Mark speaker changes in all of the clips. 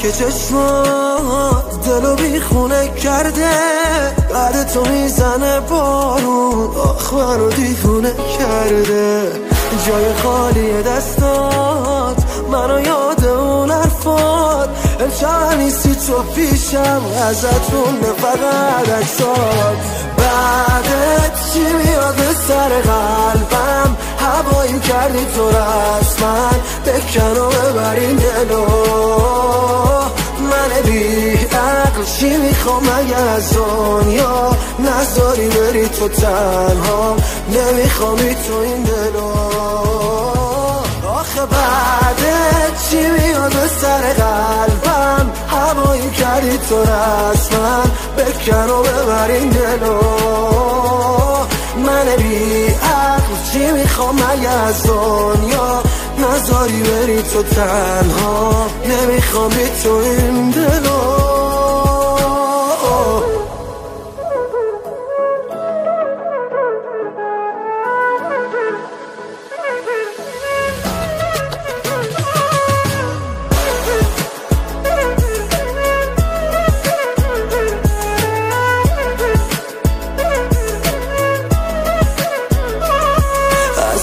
Speaker 1: که چشمات دلو بیخونه کرده، بعد تو میزنه بارون آخ منو دیوونه کرده. جای خالی دستات منو یاد اون حرفات، امشب نیستی تو پیشم ازتون فقط عکسات. بعدت چی میاد به سر قلبم، هواییم کردی تو رسما، بکن و ببرین دلو. من بی عقل چی میخوام مگه از دنیا، نذاری بری تو تنها، نمیخوامی تو این دلو. آخه بعدت چی میاد به سر قلبم، هوایی کردی تو رسما، بکن و ببرین دلو. من بی عقل چی میخوام مگه از دنیا، نذاری بری تو تنها، نمیخوامی تو این دلو.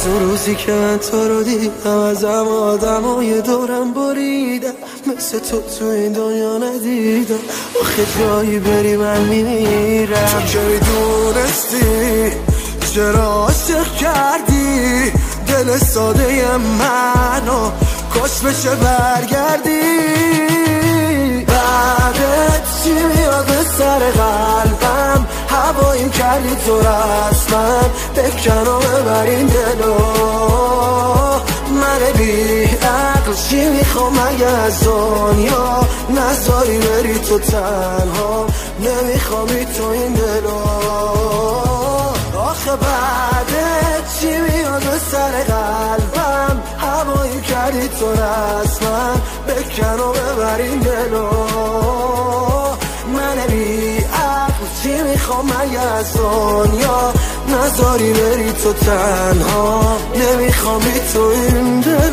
Speaker 1: اون روزی که من تو رو دیدم، ازم آدمای دورم بریدم، مثل تو این دنیا ندیدم. آخه جایی بری من میمیرم. تو که میدونستی چرا عاشق کردی دل ساده منو، کاش بشه برگردی. بعدت چی میاد به سر قلبم، هواییم کردی تو رسما، بکن و ببرین دلو. من بی عقل چی میخوام مگه از دنیا، نذاری بری تو تنها، نمیخوامی تو این دلو. آخه بعدت چی میاد به سر قلبم، هوایی کردی تو رسما، بکن و ببرین دلو. من بی عقل چی میخوام مگه از دنیا، نذاری بری تو تنها، نمیخوامی تو این دل.